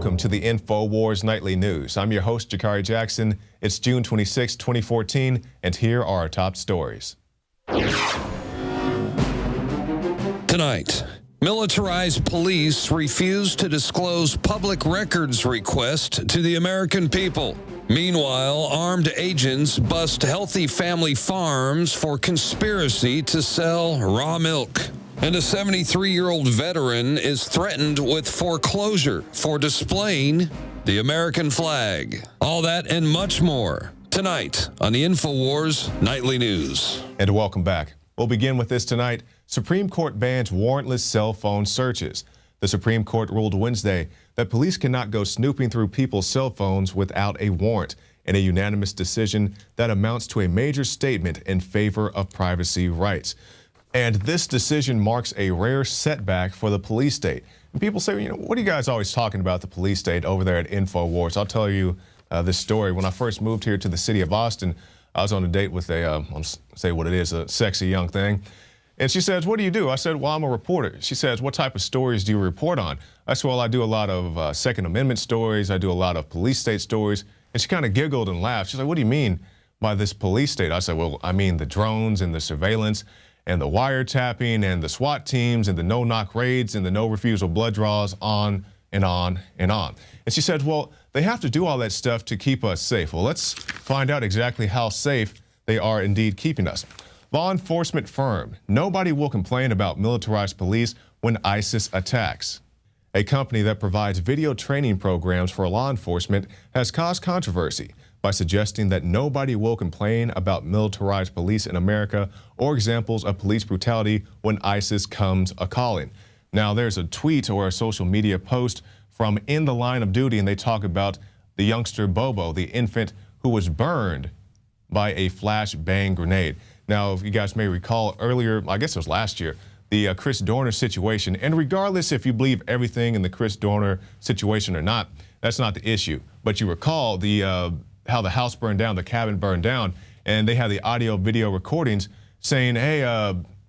Welcome to the InfoWars Nightly News. I'm your host, Jakari Jackson. It's June 26, 2014, and here are our top stories. Tonight, militarized police refuse to disclose public records request to the American people. Meanwhile, armed agents bust healthy family farms for conspiracy to sell raw milk. And a 73-year-old veteran is threatened with foreclosure for displaying the American flag. All that and much more tonight on the InfoWars Nightly News. And welcome back. We'll begin with this tonight. Supreme Court bans warrantless cell phone searches. The Supreme Court ruled Wednesday that police cannot go snooping through people's cell phones without a warrant, in a unanimous decision that amounts to a major statement in favor of privacy rights. And this decision marks a rare setback for the police state. And people say, what are you guys always talking about the police state over there at InfoWars? I'll tell you this story. When I first moved here to the city of Austin, I was on a date with I'll say what it is, a sexy young thing. And she says, what do you do? I said, well, I'm a reporter. She says, what type of stories do you report on? I said, well, I do a lot of Second Amendment stories. I do a lot of police state stories. And she kind of giggled and laughed. She's like, what do you mean by this police state? I said, well, I mean the drones and the surveillance and the wiretapping and the SWAT teams and the no-knock raids and the no-refusal blood draws, on and on and on. And she said, well, they have to do all that stuff to keep us safe. Well, let's find out exactly how safe they are indeed keeping us. Law enforcement firm, nobody will complain about militarized police when ISIS attacks. A company that provides video training programs for law enforcement has caused controversy by suggesting that nobody will complain about militarized police in America or examples of police brutality when ISIS comes a-calling. Now, there's a tweet or a social media post from In the Line of Duty, and they talk about the youngster Bobo, the infant who was burned by a flashbang grenade. Now, if you guys may recall earlier, I guess it was last year, the Chris Dorner situation, and regardless if you believe everything in the Chris Dorner situation or not, that's not the issue. But you recall how the house burned down, the cabin burned down, and they had the audio video recordings saying, hey,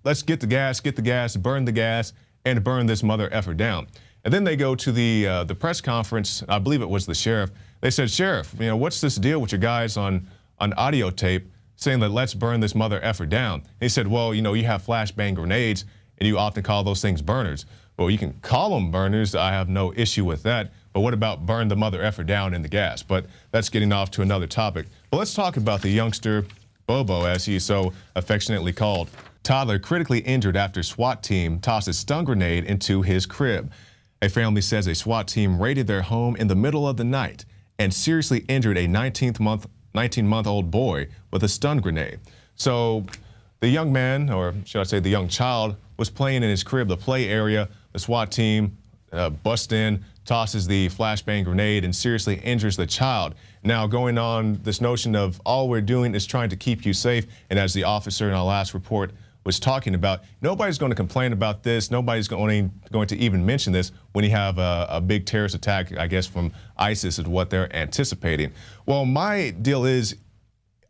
let's get the gas, burn the gas, and burn this mother effer down. And then they go to the press conference, I believe it was the sheriff. They said, Sheriff, what's this deal with your guys on audio tape saying that let's burn this mother effer down? He said, well, you have flashbang grenades, and you often call those things burners. Well, you can call them burners. I have no issue with that. But what about burn the mother effer down in the gas? But that's getting off to another topic. But let's talk about the youngster Bobo, as he's so affectionately called. Toddler critically injured after SWAT team tosses stun grenade into his crib. A family says a SWAT team raided their home in the middle of the night and seriously injured a 19-month-old boy with a stun grenade. So the young man, or should I say the young child, was playing in his crib, the play area. The SWAT team busts in, tosses the flashbang grenade, and seriously injures the child. Now, going on this notion of all we're doing is trying to keep you safe, and as the officer in our last report was talking about, nobody's going to complain about this. Nobody's going to even mention this when you have a big terrorist attack, I guess, from ISIS is what they're anticipating. Well, my deal is,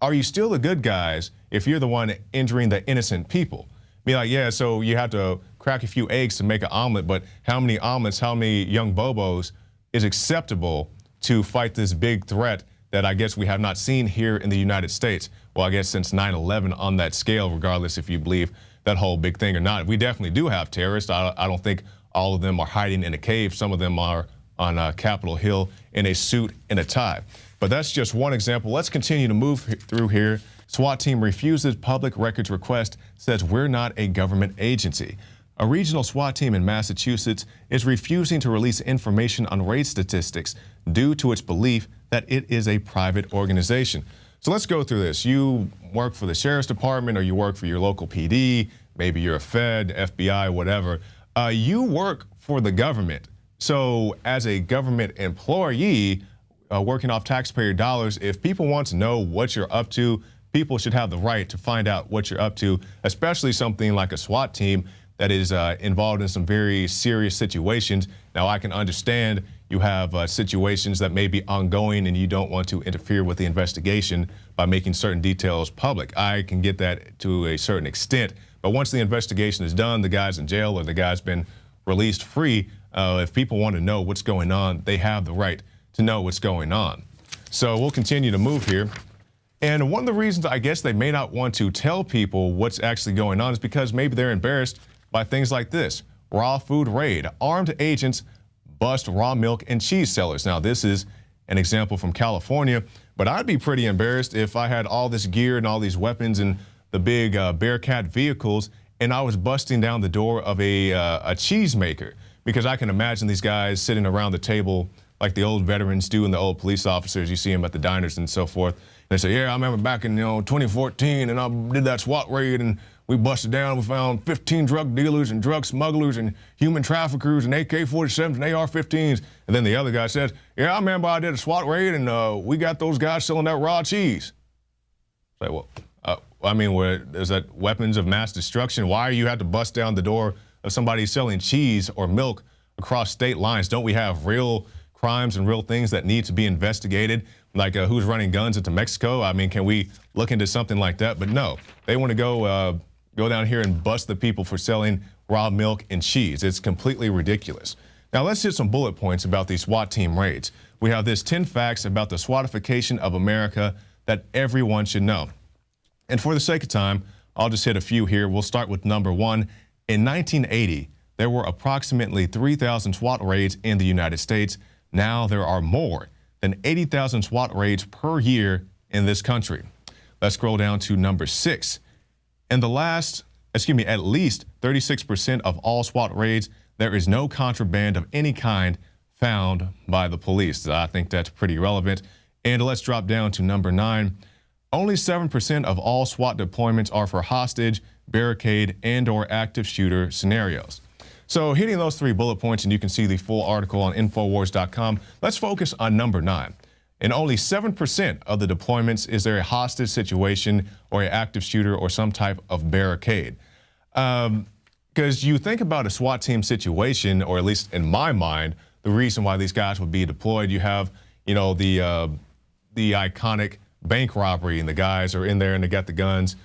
are you still the good guys if you're the one injuring the innocent people? Be like, yeah, so you have to crack a few eggs to make an omelet, but how many omelets, how many young Bobos is acceptable to fight this big threat that I guess we have not seen here in the United States? Well, I guess since 9/11 on that scale, regardless if you believe that whole big thing or not. We definitely do have terrorists. I don't think all of them are hiding in a cave. Some of them are on Capitol Hill in a suit and a tie. But that's just one example. Let's continue to move through here. SWAT team refuses public records request, says we're not a government agency. A regional SWAT team in Massachusetts is refusing to release information on raid statistics due to its belief that it is a private organization. So let's go through this. You work for the sheriff's department, or you work for your local PD, maybe you're a Fed, FBI, whatever. You work for the government. So as a government employee working off taxpayer dollars, if people want to know what you're up to, people should have the right to find out what you're up to, especially something like a SWAT team that is involved in some very serious situations. Now, I can understand you have situations that may be ongoing and you don't want to interfere with the investigation by making certain details public. I can get that to a certain extent. But once the investigation is done, the guy's in jail or the guy's been released free, If people want to know what's going on, they have the right to know what's going on. So we'll continue to move here. And one of the reasons I guess they may not want to tell people what's actually going on is because maybe they're embarrassed by things like this. Raw food raid. Armed agents bust raw milk and cheese sellers. Now, this is an example from California, but I'd be pretty embarrassed if I had all this gear and all these weapons and the big Bearcat vehicles, and I was busting down the door of a cheese maker, because I can imagine these guys sitting around the table like the old veterans do and the old police officers. You see them at the diners and so forth. And they say, yeah, I remember back in 2014, and I did that SWAT raid, and we busted down. We found 15 drug dealers and drug smugglers and human traffickers and AK-47s and AR-15s. And then the other guy says, yeah, I remember I did a SWAT raid, and we got those guys selling that raw cheese. It's like, well, is that weapons of mass destruction? Why you had to bust down the door of somebody selling cheese or milk across state lines? Don't we have real crimes and real things that need to be investigated, like who's running guns into Mexico? I mean, can we look into something like that? But no, they want to go down here and bust the people for selling raw milk and cheese. It's completely ridiculous. Now let's hit some bullet points about these SWAT team raids. We have this 10 facts about the SWATification of America that everyone should know. And for the sake of time, I'll just hit a few here. We'll start with number one. In 1980, there were approximately 3,000 SWAT raids in the United States. Now there are more than 80,000 SWAT raids per year in this country. Let's scroll down to number 6. In the at least 36% of all SWAT raids, there is no contraband of any kind found by the police. I think that's pretty relevant. And let's drop down to number 9. Only 7% of all SWAT deployments are for hostage, barricade, and/or active shooter scenarios. So hitting those 3 bullet points, and you can see the full article on Infowars.com, let's focus on number 9. In only 7% of the deployments is there a hostage situation or an active shooter or some type of barricade. Because you think about a SWAT team situation, or at least in my mind, the reason why these guys would be deployed, you have, the iconic bank robbery, and the guys are in there and they got the guns,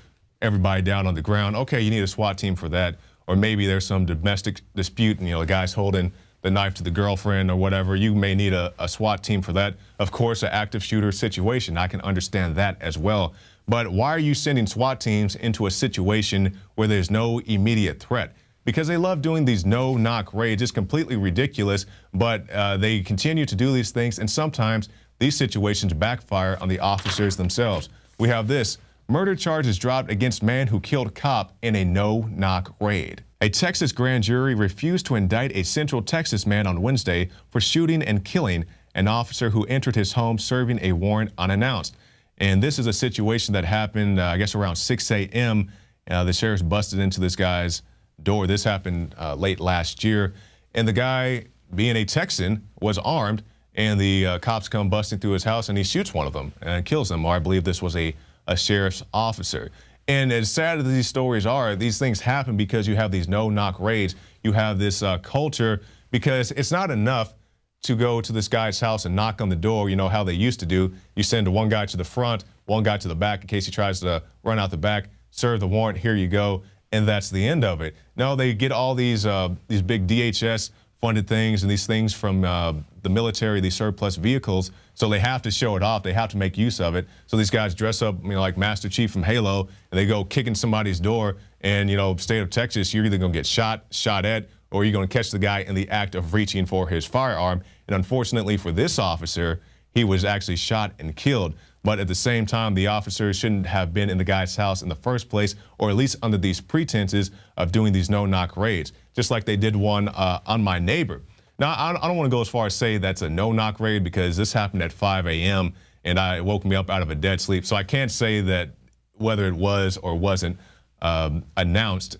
everybody down on the ground. Okay, you need a SWAT team for that. Or maybe there's some domestic dispute and, the guy's holding the knife to the girlfriend or whatever. You may need a SWAT team for that. Of course, an active shooter situation, I can understand that as well. But why are you sending SWAT teams into a situation where there's no immediate threat? Because they love doing these no-knock raids. It's completely ridiculous, but they continue to do these things, and sometimes these situations backfire on the officers themselves. We have this. Murder charges dropped against man who killed cop in a no-knock raid. A Texas grand jury refused to indict a Central Texas man on Wednesday for shooting and killing an officer who entered his home serving a warrant unannounced. And this is a situation that happened, I guess, around 6 a.m. The sheriff's busted into this guy's door. This happened late last year. And the guy, being a Texan, was armed, and the cops come busting through his house, and he shoots one of them and kills them. Or I believe this was a sheriff's officer. And as sad as these stories are, these things happen because you have these no-knock raids. You have this culture, because it's not enough to go to this guy's house and knock on the door, how they used to do. You send one guy to the front, one guy to the back in case he tries to run out the back, serve the warrant, here you go, and that's the end of it. No, they get all these big DHS funded things and these things from the military, these surplus vehicles, so they have to show it off. They have to make use of it. So these guys dress up, like Master Chief from Halo, and they go kicking somebody's door. And, state of Texas, you're either going to get shot at, or you're going to catch the guy in the act of reaching for his firearm. And unfortunately for this officer, he was actually shot and killed. But at the same time, the officer shouldn't have been in the guy's house in the first place, or at least under these pretenses of doing these no-knock raids, just like they did one on my neighbor. Now, I don't want to go as far as say that's a no-knock raid, because this happened at 5 a.m. and it woke me up out of a dead sleep. So I can't say that whether it was or wasn't announced.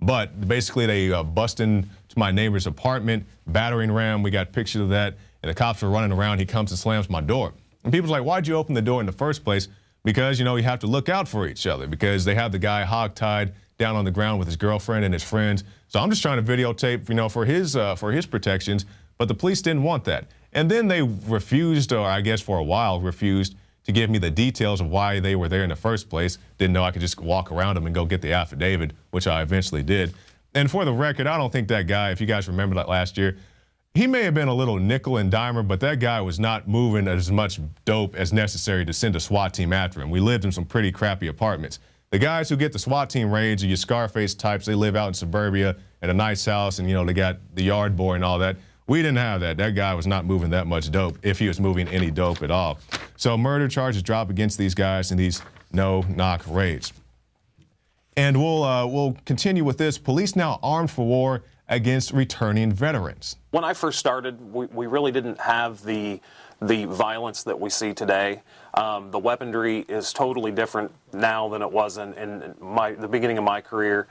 But basically, they bust into my neighbor's apartment, battering ram. We got pictures of that, and the cops are running around. He comes and slams my door. And people's like, why'd you open the door in the first place? Because, you have to look out for each other, because they have the guy hogtied down on the ground with his girlfriend and his friends. So I'm just trying to videotape, for his protections. But the police didn't want that. And then they refused, or I guess for a while refused, to give me the details of why they were there in the first place. Didn't know I could just walk around them and go get the affidavit, which I eventually did. And for the record, I don't think that guy, if you guys remember that last year, He may have been a little nickel and dimer, but that guy was not moving as much dope as necessary to send a SWAT team after him. We lived in some pretty crappy apartments. The guys who get the SWAT team raids are your Scarface types. They live out in suburbia in a nice house, and, you know, they got the yard boy and all that. We didn't have that. That guy was not moving that much dope, if he was moving any dope at all. So murder charges drop against these guys in these no-knock raids. And we'll continue with this. Police now armed for war against returning veterans. When I first started, we really didn't have the violence that we see today. The weaponry is totally different now than it was in the beginning of my career.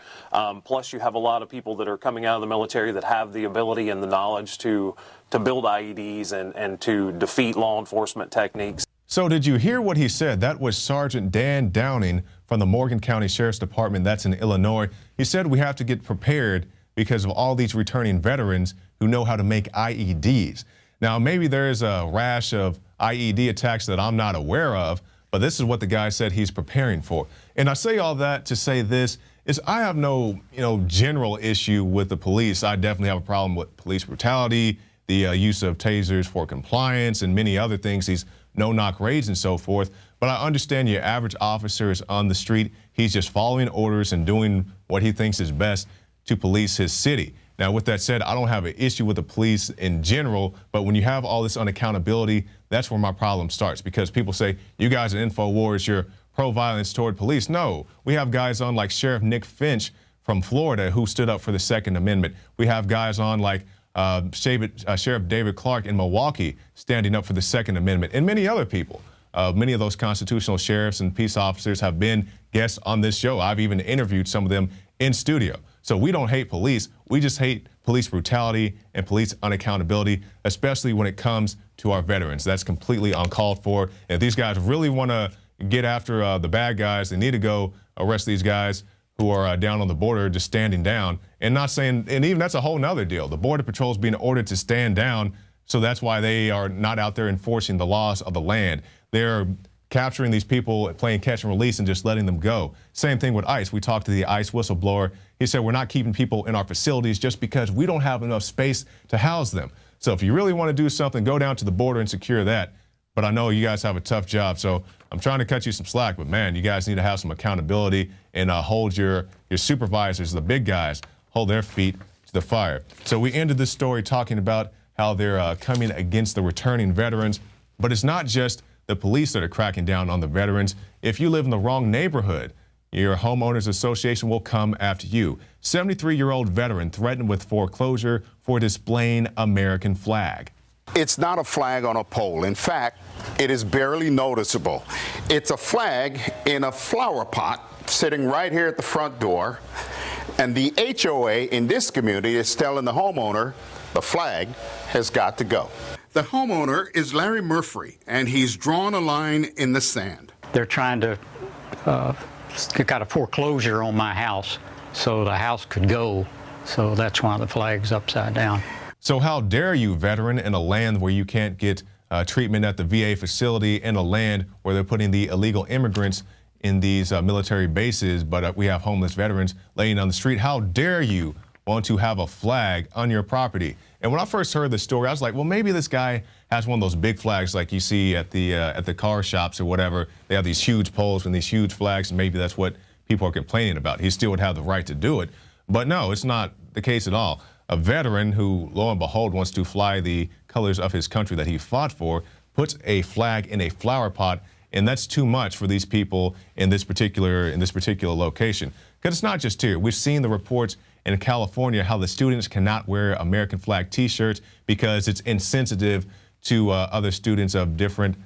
Plus, you have a lot of people that are coming out of the military that have the ability and the knowledge to build IEDs and to defeat law enforcement techniques. So did you hear what he said? That was Sergeant Dan Downing from the Morgan County Sheriff's Department. That's in Illinois. He said we have to get prepared because of all these returning veterans who know how to make IEDs. Now, maybe there's a rash of IED attacks that I'm not aware of, but this is what the guy said he's preparing for. And I say all that to say this is I have no, general issue with the police. I definitely have a problem with police brutality, the use of tasers for compliance, and many other things, these no-knock raids and so forth. But I understand your average officer is on the street. He's just following orders and doing what he thinks is best to police his city. Now, with that said, I don't have an issue with the police in general, but when you have all this unaccountability, that's where my problem starts, because people say, you guys are InfoWars, you're pro-violence toward police. No, we have guys on like Sheriff Nick Finch from Florida who stood up for the Second Amendment. We have guys on like Sheriff David Clark in Milwaukee standing up for the Second Amendment, and many other people. Many of those constitutional sheriffs and peace officers have been guests on this show. I've even interviewed some of them in studio. So we don't hate police. We just hate police brutality and police unaccountability, especially when it comes to our veterans. That's completely uncalled for. And if these guys really want to get after the bad guys, they need to go arrest these guys who are down on the border just standing down, and not saying, and even that's a whole nother deal. The Border Patrol is being ordered to stand down, so that's why they are not out there enforcing the laws of the land. They're capturing these people, playing catch and release, and just letting them go. Same thing with ICE. We talked to the ICE whistleblower. He said we're not keeping people in our facilities just because we don't have enough space to house them. So if you really want to do something, go down to the border and secure that. But I know you guys have a tough job, so I'm trying to cut you some slack. But man, you guys need to have some accountability and hold your supervisors, the big guys, hold their feet to the fire. So we ended this story talking about how they're coming against the returning veterans. But it's not just the police that are cracking down on the veterans. If you live in the wrong neighborhood, your homeowners association will come after you. 73-year-old veteran threatened with foreclosure for displaying American flag. It's not a flag on a pole. In fact, it is barely noticeable. It's a flag in a flower pot sitting right here at the front door. And the HOA in this community is telling the homeowner the flag has got to go. The homeowner is Larry Murphy, and he's drawn a line in the sand. They're trying to got a foreclosure on my house, so the house could go. So that's why the flag's upside down. So how dare you, veteran, in a land where you can't get treatment at the VA facility, in a land where they're putting the illegal immigrants in these military bases, but we have homeless veterans laying on the street. How dare you want to have a flag on your property? And when I first heard the story, I was like, well, maybe this guy has one of those big flags like you see at the car shops or whatever. They have these huge poles and these huge flags, and maybe that's what people are complaining about. He still would have the right to do it. But no, it's not the case at all. A veteran who, lo and behold, wants to fly the colors of his country that he fought for, puts a flag in a flower pot, and that's too much for these people in this particular location. Because it's not just here. We've seen the reports in California how the students cannot wear American flag T-shirts because it's insensitive to other students of different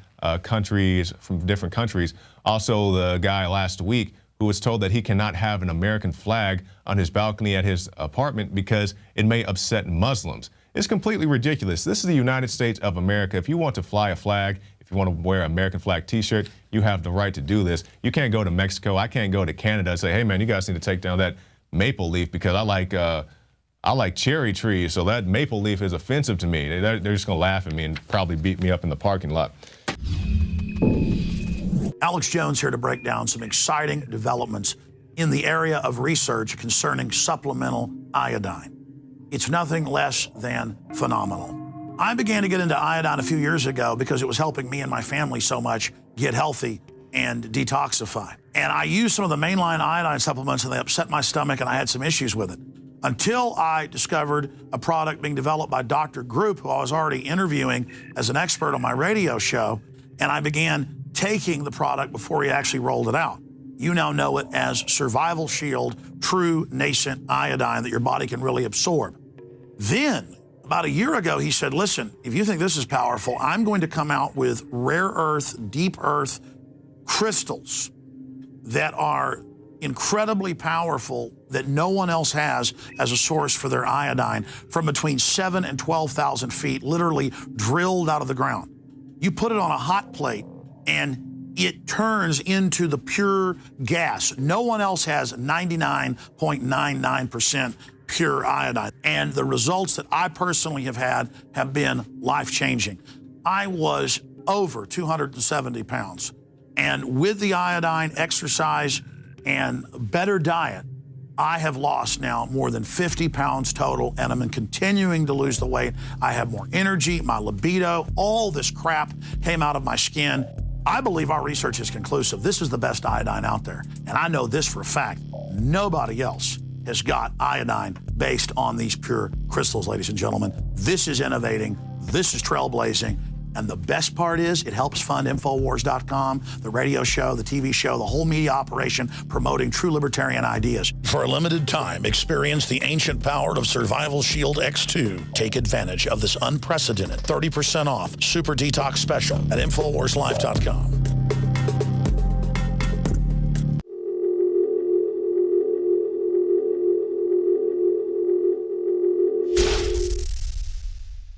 countries, from different countries. Also, the guy last week who was told that he cannot have an American flag on his balcony at his apartment because it may upset Muslims. It's completely ridiculous. This is the United States of America. If you want to fly a flag, if you want to wear an American flag T-shirt, you have the right to do this. You can't go to Mexico. I can't go to Canada and say, hey, man, you guys need to take down that maple leaf because I like cherry trees, so that maple leaf is offensive to me. They're just going to laugh at me and probably beat me up in the parking lot. Alex Jones here to break down some exciting developments in the area of research concerning supplemental iodine. It's nothing less than phenomenal. I began to get into iodine a few years ago because it was helping me and my family so much get healthy and detoxify. And I used some of the mainline iodine supplements and they upset my stomach and I had some issues with it. Until I discovered a product being developed by Dr. Group, who I was already interviewing as an expert on my radio show, and I began taking the product before he actually rolled it out. You now know it as Survival Shield True Nascent Iodine that your body can really absorb. Then, about a year ago, he said, listen, if you think this is powerful, I'm going to come out with rare earth, deep earth crystals that are incredibly powerful that no one else has as a source for their iodine from between 7,000 and 12,000 feet, literally drilled out of the ground. You put it on a hot plate and it turns into the pure gas. No one else has 99.99% pure iodine. And the results that I personally have had have been life-changing. I was over 270 pounds. And with the iodine, exercise, and better diet, I have lost now more than 50 pounds total, and I'm continuing to lose the weight. I have more energy, my libido, all this crap came out of my skin. I believe our research is conclusive. This is the best iodine out there. And I know this for a fact. Nobody else has got iodine based on these pure crystals, ladies and gentlemen. This is innovating. This is trailblazing. And the best part is it helps fund Infowars.com, the radio show, the TV show, the whole media operation promoting true libertarian ideas. For a limited time, experience the ancient power of Survival Shield X2. Take advantage of this unprecedented 30% off Super Detox special at InfoWarsLife.com.